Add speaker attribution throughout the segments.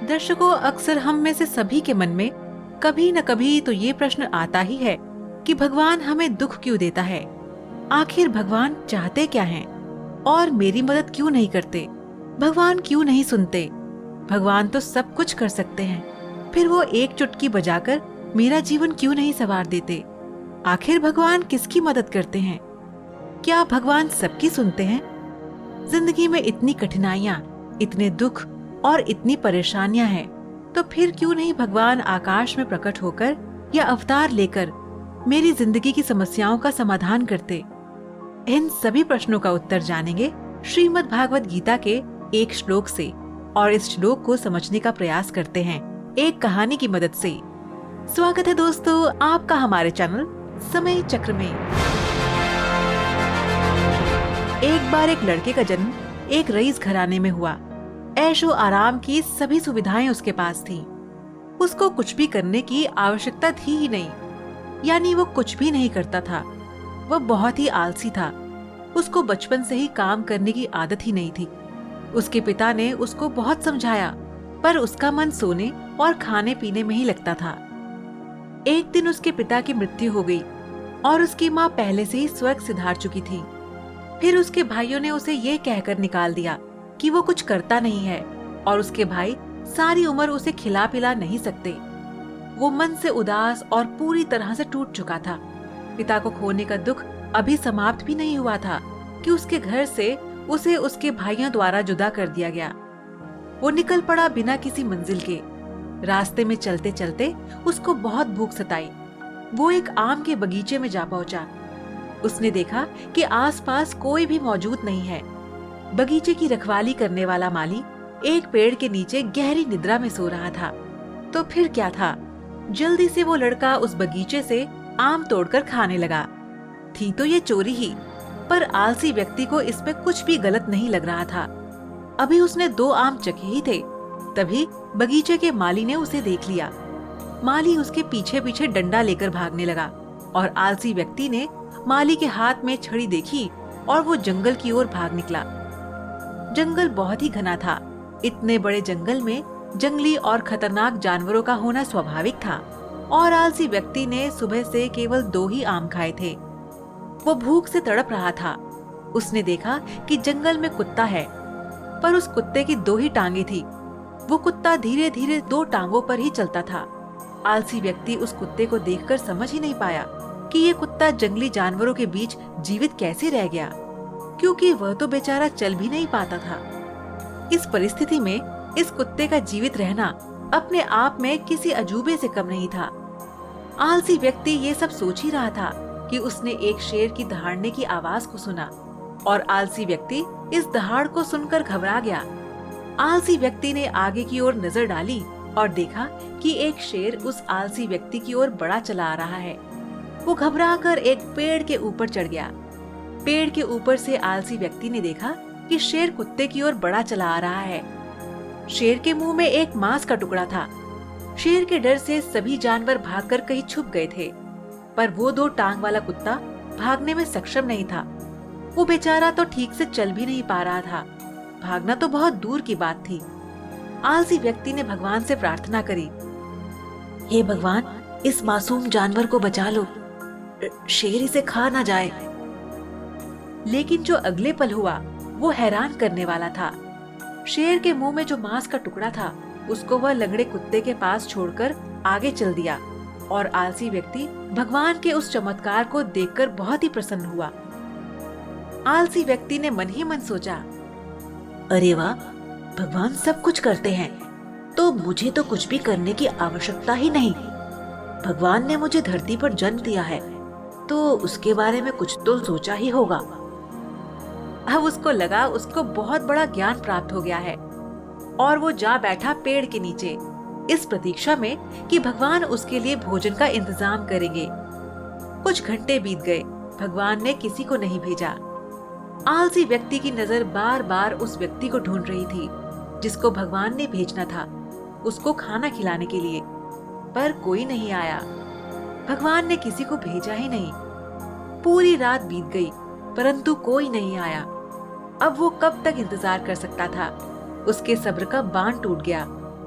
Speaker 1: दर्शकों, अक्सर हम में से सभी के मन में कभी न कभी तो ये प्रश्न आता ही है कि भगवान हमें दुख क्यों देता है। आखिर भगवान चाहते क्या हैं? और मेरी मदद क्यों नहीं करते? भगवान क्यों नहीं सुनते? भगवान तो सब कुछ कर सकते हैं, फिर वो एक चुटकी बजाकर मेरा जीवन क्यों नहीं संवार देते? आखिर भगवान किसकी मदद करते हैं? क्या भगवान सबकी सुनते हैं? जिंदगी में इतनी कठिनाइयां, इतने दुख और इतनी परेशानियां हैं, तो फिर क्यों नहीं भगवान आकाश में प्रकट होकर या अवतार लेकर मेरी जिंदगी की समस्याओं का समाधान करते? इन सभी प्रश्नों का उत्तर जानेंगे श्रीमद् भागवत गीता के एक श्लोक से, और इस श्लोक को समझने का प्रयास करते हैं एक कहानी की मदद से। स्वागत है दोस्तों आपका हमारे चैनल समय चक्र में। एक बार एक लड़के का जन्म एक रईस घराने में हुआ। ऐशो आराम की सभी सुविधाएं उसके पास थी। उसको कुछ भी करने की आवश्यकता थी ही नहीं, यानी वो कुछ भी नहीं करता था। वह बहुत ही आलसी था। उसको बचपन से ही काम करने की आदत ही नहीं थी। उसके पिता ने उसको बहुत समझाया, पर उसका मन सोने और खाने पीने में ही लगता था। एक दिन उसके पिता की मृत्यु हो गई और उसकी माँ पहले से ही स्वर्ग सिधार चुकी थी। फिर उसके भाइयों ने उसे ये कहकर निकाल दिया कि वो कुछ करता नहीं है और उसके भाई सारी उम्र उसे खिला पिला नहीं सकते। वो मन से उदास और पूरी तरह से टूट चुका था। पिता को खोने का दुख अभी समाप्त भी नहीं हुआ था कि उसके घर से उसे उसके भाइयों द्वारा जुदा कर दिया गया। वो निकल पड़ा बिना किसी मंजिल के। रास्ते में चलते चलते उसको बहुत भूख सताई। वो एक आम के बगीचे में जा पहुंचा। उसने देखा कि आसपास कोई भी मौजूद नहीं है। बगीचे की रखवाली करने वाला माली एक पेड़ के नीचे गहरी निद्रा में सो रहा था। तो फिर क्या था, जल्दी से वो लड़का उस बगीचे से आम तोड़कर खाने लगा। थी तो ये चोरी ही, पर आलसी व्यक्ति को इसमें कुछ भी गलत नहीं लग रहा था। अभी उसने 2 आम चखे ही थे, तभी बगीचे के माली ने उसे देख लिया। माली उसके पीछे पीछे डंडा लेकर भागने लगा और आलसी व्यक्ति ने माली के हाथ में छड़ी देखी और वो जंगल की ओर भाग निकला। जंगल बहुत ही घना था। इतने बड़े जंगल में जंगली और खतरनाक जानवरों का होना स्वाभाविक था, और आलसी व्यक्ति ने सुबह से केवल 2 ही आम खाए थे। वो भूख से तड़प रहा था। उसने देखा कि जंगल में कुत्ता है, पर उस कुत्ते की 2 ही टांगे थी। वो कुत्ता धीरे धीरे 2 टांगों पर ही चलता था। आलसी व्यक्ति उस कुत्ते को देखकर समझ ही नहीं पाया कि ये कुत्ता जंगली जानवरों के बीच जीवित कैसे रह गया, क्योंकि वह तो बेचारा चल भी नहीं पाता था। इस परिस्थिति में इस कुत्ते का जीवित रहना अपने आप में किसी अजूबे से कम नहीं था। आलसी व्यक्ति ये सब सोच ही रहा था कि उसने एक शेर की दहाड़ने की आवाज को सुना, और आलसी व्यक्ति इस दहाड़ को सुनकर घबरा गया। आलसी व्यक्ति ने आगे की ओर नजर डाली और देखा कि एक शेर उस आलसी व्यक्ति की ओर बढ़ा चला आ रहा है। वो घबराकर एक पेड़ के ऊपर चढ़ गया। पेड़ के ऊपर से आलसी व्यक्ति ने देखा कि शेर कुत्ते की ओर बढ़ा चला आ रहा है। शेर के मुंह में एक मांस का टुकड़ा था। शेर के डर से सभी जानवर भागकर कहीं छुप गए थे, पर वो 2 टांग वाला कुत्ता भागने में सक्षम नहीं था। वो बेचारा तो ठीक से चल भी नहीं पा रहा था। भागना तो बहुत दूर की बात थी। आलसी व्यक्ति ने भगवान से प्रार्थना करी, हे भगवान, इस मासूम जानवर को बचा लो, शेर इसे खा ना जाए। लेकिन जो अगले पल हुआ वो हैरान करने वाला था। शेर के मुंह में जो मांस का टुकड़ा था, उसको वह लंगड़े कुत्ते के पास छोड़कर आगे चल दिया, और आलसी व्यक्ति भगवान के उस चमत्कार को देखकर बहुत ही प्रसन्न हुआ। आलसी व्यक्ति ने मन ही मन सोचा, अरे वाह, भगवान सब कुछ करते हैं, तो मुझे तो कुछ भी करने की आवश्यकता ही नहीं। भगवान ने मुझे धरती पर जन्म दिया है, तो उसके बारे में कुछ तो सोचा ही होगा। अब उसको लगा उसको बहुत बड़ा ज्ञान प्राप्त हो गया है, और वो जा बैठा पेड़ के नीचे, इस प्रतीक्षा में कि भगवान उसके लिए भोजन का इंतजाम करेंगे। कुछ घंटे बीत गए, भगवान ने किसी को नहीं भेजा। आलसी व्यक्ति की नजर बार बार उस व्यक्ति को ढूंढ रही थी जिसको भगवान ने भेजना था, उसको खाना खिलाने के लिए, पर कोई नहीं आया। भगवान ने किसी को भेजा ही नहीं। पूरी रात बीत गई, परंतु कोई नहीं आया। अब वो कब तक इंतजार कर सकता था? उसके सब्र का बांध टूट गया।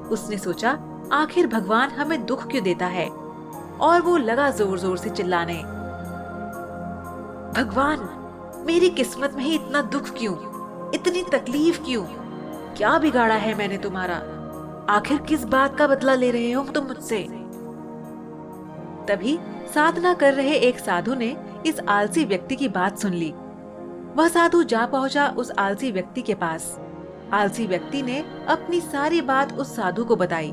Speaker 1: उसने सोचा, आखिर भगवान हमें दुख क्यों देता है, और वो लगा जोर जोर से चिल्लाने, भगवान, मेरी किस्मत में ही इतना दुख क्यों, इतनी तकलीफ क्यों? क्या बिगाड़ा है मैंने तुम्हारा? आखिर किस बात का बदला ले रहे हो तुम मुझसे? तभी साधना कर रहे एक साधु ने इस आलसी व्यक्ति की बात सुन ली। वह साधु जा पहुंचा उस आलसी व्यक्ति के पास। आलसी व्यक्ति ने अपनी सारी बात उस साधु को बताई।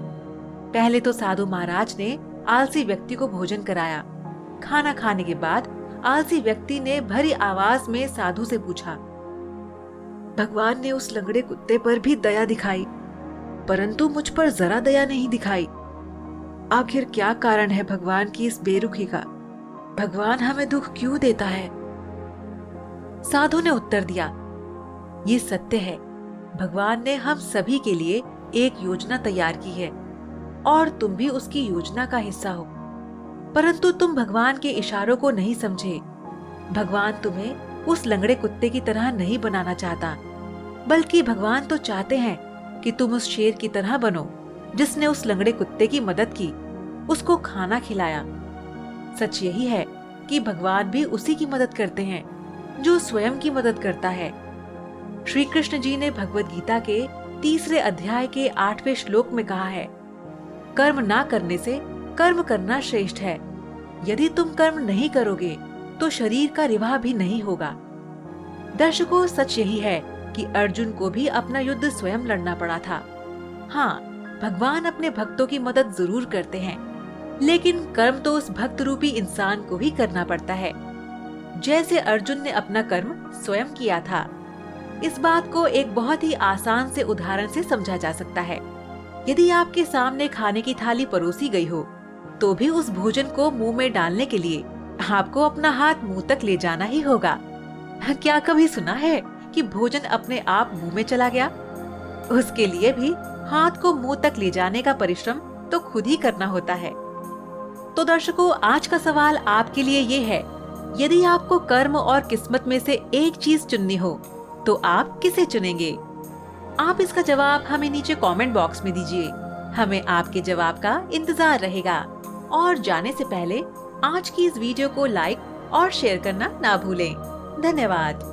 Speaker 1: पहले तो साधु महाराज ने आलसी व्यक्ति को भोजन कराया। खाना खाने के बाद आलसी व्यक्ति ने भरी आवाज में साधु से पूछा, भगवान ने उस लंगड़े कुत्ते पर भी दया दिखाई, परंतु मुझ पर जरा दया नहीं दिखाई। आखिर क्या कारण है भगवान की इस बेरुखी का? भगवान हमें दुख क्यों देता है? साधु ने उत्तर दिया, ये सत्य है, भगवान ने हम सभी के लिए एक योजना तैयार की है और तुम भी उसकी योजना का हिस्सा हो, परंतु तुम भगवान के इशारों को नहीं समझे। भगवान तुम्हें उस लंगड़े कुत्ते की तरह नहीं बनाना चाहता, बल्कि भगवान तो चाहते हैं कि तुम उस शेर की तरह बनो जिसने उस लंगड़े कुत्ते की मदद की, उसको खाना खिलाया। सच यही है कि भगवान भी उसी की मदद करते हैं जो स्वयं की मदद करता है। श्री कृष्ण जी ने भगवद गीता के 3 अध्याय के 8वें श्लोक में कहा है, कर्म ना करने से कर्म करना श्रेष्ठ है। यदि तुम कर्म नहीं करोगे तो शरीर का रिवाह भी नहीं होगा। दर्शकों, सच यही है कि अर्जुन को भी अपना युद्ध स्वयं लड़ना पड़ा था। हाँ, भगवान अपने भक्तों की मदद जरूर करते हैं, लेकिन कर्म तो उस भक्त रूपी इंसान को ही करना पड़ता है, जैसे अर्जुन ने अपना कर्म स्वयं किया था। इस बात को एक बहुत ही आसान से उदाहरण से समझा जा सकता है। यदि आपके सामने खाने की थाली परोसी गई हो, तो भी उस भोजन को मुंह में डालने के लिए आपको अपना हाथ मुंह तक ले जाना ही होगा। क्या कभी सुना है कि भोजन अपने आप मुंह में चला गया? उसके लिए भी हाथ को मुंह तक ले जाने का परिश्रम तो खुद ही करना होता है। तो दर्शकों, आज का सवाल आपके लिए ये है, यदि आपको कर्म और किस्मत में से एक चीज चुननी हो तो आप किसे चुनेंगे? आप इसका जवाब हमें नीचे कमेंट बॉक्स में दीजिए। हमें आपके जवाब का इंतजार रहेगा। और जाने से पहले आज की इस वीडियो को लाइक और शेयर करना ना भूलें। धन्यवाद।